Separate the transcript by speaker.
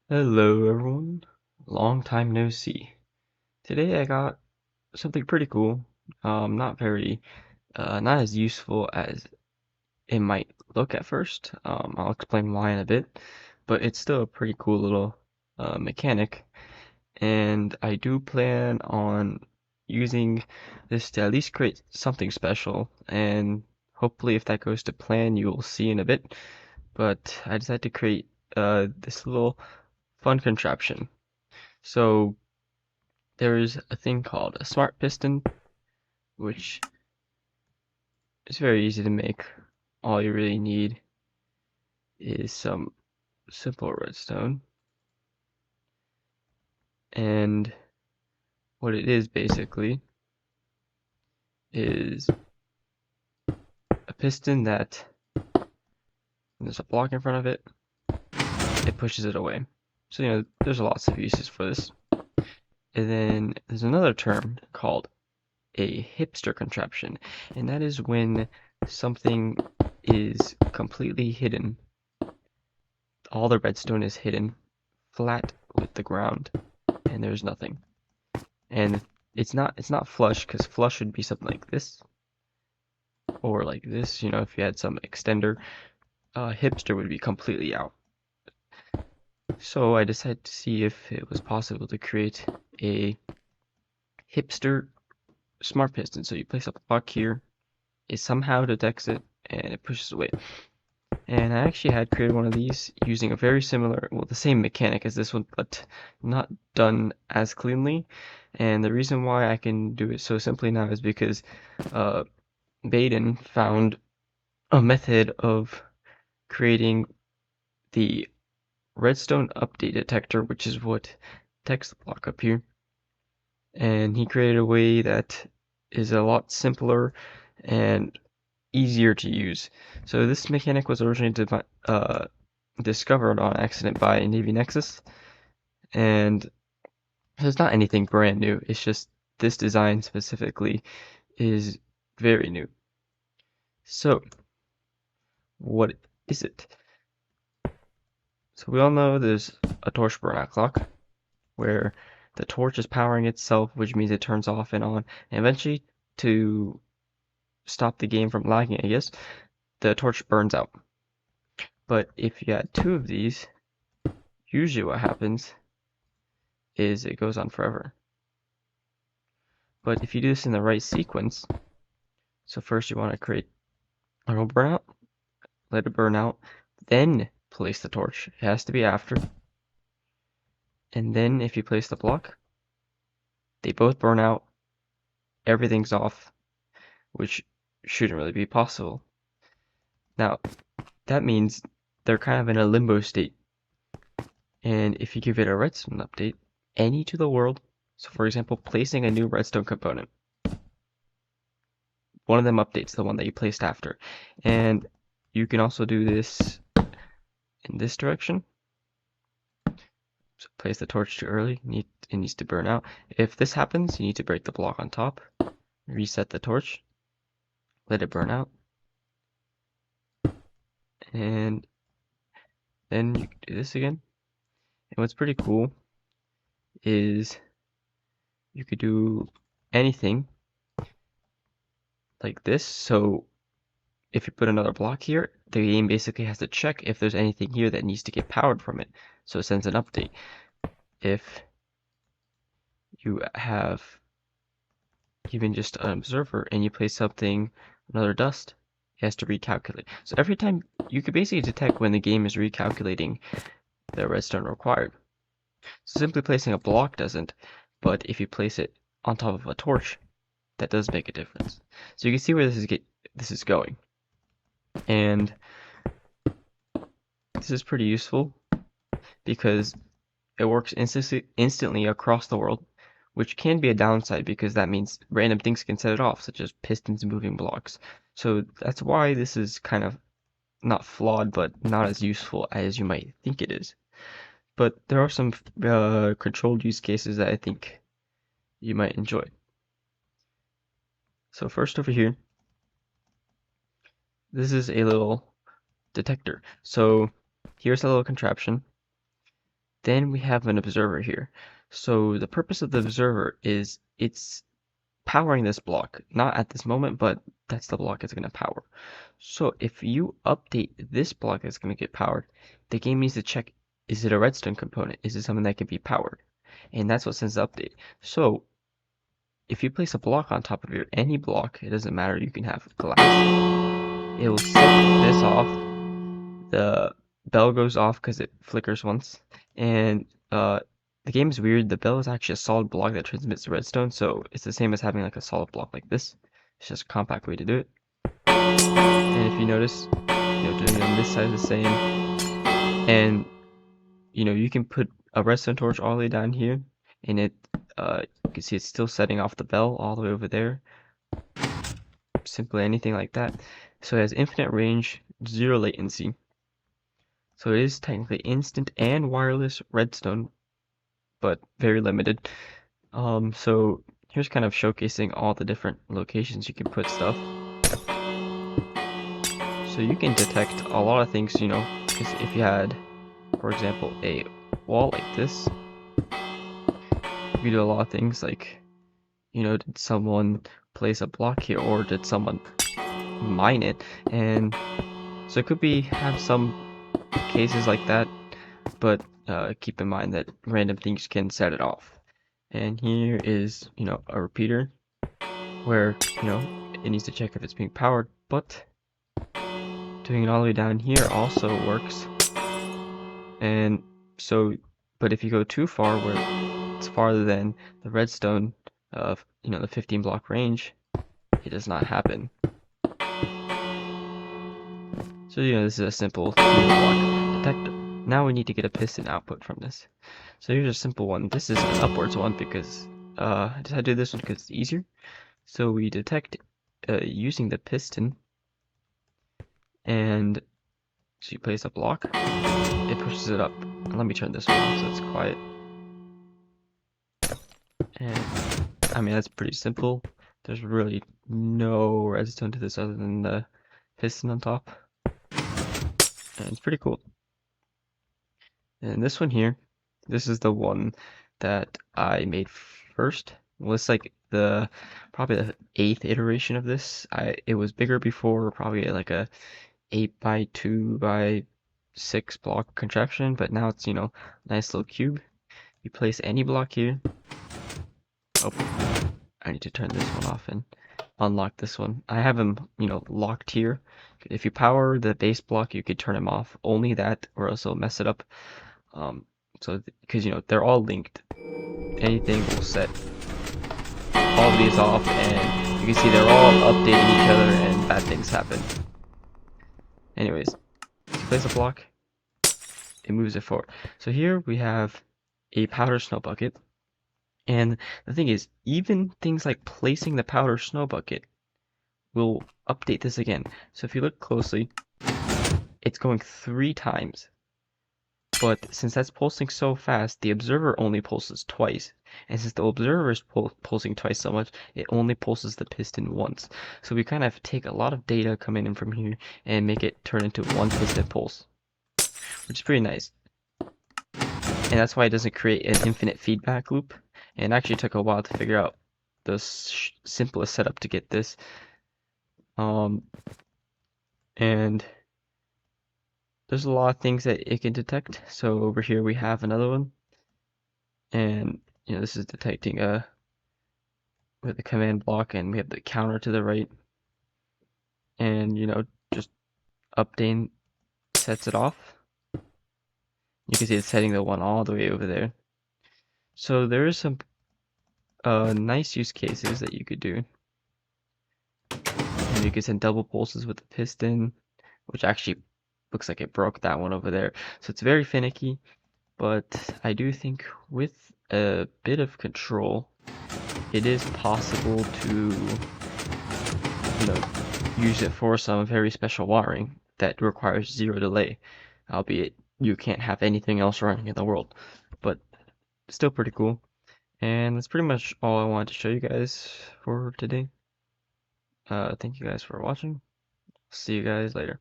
Speaker 1: Hello everyone, long time no see. Today I got something pretty cool. Not as useful as it might look at first. I'll explain why in a bit, but it's still a pretty cool little mechanic. And I do plan on using this to at least create something special. And hopefully, if that goes to plan, you'll see in a bit. But I decided to create this little fun contraption. So there's a thing called a smart piston, which is very easy to make. All you really need is some simple redstone. And what it is basically is a piston that, when there's a block in front of it, it pushes it away. So, there's lots of uses for this. And then there's another term called a hipster contraption, and that is when something is completely hidden. All the redstone is hidden flat with the ground, and there's nothing. And it's not flush, because flush would be something like this or like this. If you had some extender, hipster would be completely out. So I decided to see if it was possible to create a hipster smart piston. So you place a block here, it somehow detects it, and it pushes away. And I actually had created one of these using a very similar, well, the same mechanic as this one, but not done as cleanly. And the reason why I can do it so simply now is because uh, Baden found a method of creating the redstone update detector, which is what detects the block up here. And he created a way that is a lot simpler and easier to use. So this mechanic was originally discovered on accident by Navy Nexus, and it's not anything brand new. It's just this design specifically is very new. So, what is it? So we all know there's a torch burnout clock where the torch is powering itself, which means it turns off and on, and eventually to stop the game from lagging, I guess, the torch burns out. But if you had two of these, usually what happens is it goes on forever. But if you do this in the right sequence, so first you want to create a little burnout, let it burn out, then place the torch. It has to be after. And then if you place the block, they both burn out, everything's off, which shouldn't really be possible. Now, that means they're kind of in a limbo state. And if you give it a redstone update, any to the world, so for example, placing a new redstone component, one of them updates the one that you placed after. And you can also do this in this direction. So place the torch too early, it needs to burn out. If this happens, you need to break the block on top, reset the torch, let it burn out, and then you can do this again. And what's pretty cool is you could do anything like this. So if you put another block here, the game basically has to check if there's anything here that needs to get powered from it. So it sends an update. If you have even just an observer and you place something, another dust, it has to recalculate. So every time you could basically detect when the game is recalculating the redstone required. So simply placing a block doesn't, but if you place it on top of a torch, that does make a difference. So you can see where this is going. And this is pretty useful because it works instantly across the world, which can be a downside because that means random things can set it off, such as pistons moving blocks. So that's why this is kind of not flawed, but not as useful as you might think it is. But there are some controlled use cases that I think you might enjoy. So first over here, this is a little detector. So here's a little contraption Then we have an observer here. So the purpose of the observer is it's powering this block. Not at this moment, but that's the block it's going to power. So if you update this block that's going to get powered, the game needs to check, is it a redstone component? Is it something that can be powered? And that's what sends the update. So if you place a block on top of your any block, it doesn't matter, you can have glass. It will set this off. The bell goes off because it flickers once. And the game is weird. The bell is actually a solid block that transmits redstone, so it's the same as having like a solid block like this. It's just a compact way to do it. And if you notice, doing it on this side is the same. And you can put a redstone torch all the way down here, and you can see it's still setting off the bell all the way over there. Simply anything like that. So it has infinite range, zero latency. So it is technically instant and wireless redstone, but very limited. So here's kind of showcasing all the different locations you can put stuff. So you can detect a lot of things, because if you had, for example, a wall like this, you can do a lot of things like, did someone place a block here or did someone mine it? And so it could have some cases like that, but keep in mind that random things can set it off. And here is, a repeater where, it needs to check if it's being powered, but doing it all the way down here also works. And so, but if you go too far where it's farther than the redstone of, the 15 block range, it does not happen. So, this is a simple 3-block detector. Now we need to get a piston output from this. So here's a simple one. This is an upwards one because I decided to do this one because it's easier. So we detect using the piston, and so you place a block, it pushes it up. Let me turn this one off so it's quiet. And I mean, that's pretty simple. There's really no redstone to this other than the piston on top. And it's pretty cool. And this one here, this is the one that I made first. Well, it's like probably the 8th iteration of this. It was bigger before, probably like a 8x2x6 block contraption, but now it's, nice little cube. You place any block here. Oh, I need to turn this one off and unlock this one. I have them, locked here. If you power the base block, you could turn them off. Only that, or else it'll mess it up. So because they're all linked, anything will set all of these off, and you can see they're all updating each other, and bad things happen. Anyways, if you place a block, it moves it forward. So here we have a powder snow bucket, and the thing is, even things like placing the powder snow bucket will update this again. So if you look closely, it's going 3 times. But since that's pulsing so fast, the observer only pulses twice. And since the observer is pulsing twice so much, it only pulses the piston once. So we kind of take a lot of data coming in from here and make it turn into one piston pulse, which is pretty nice. And that's why it doesn't create an infinite feedback loop. And it actually took a while to figure out the simplest setup to get this. And there's a lot of things that it can detect. So over here we have another one, and this is detecting with the command block, and we have the counter to the right, and just update sets it off. You can see it's setting the one all the way over there. So there is some nice use cases that you could do. And you can send double pulses with the piston, which actually looks like it broke that one over there. So it's very finicky, but I do think with a bit of control, it is possible to, use it for some very special wiring that requires 0 delay, albeit you can't have anything else running in the world, but still pretty cool. And that's pretty much all I wanted to show you guys for today. Thank you guys for watching. See you guys later.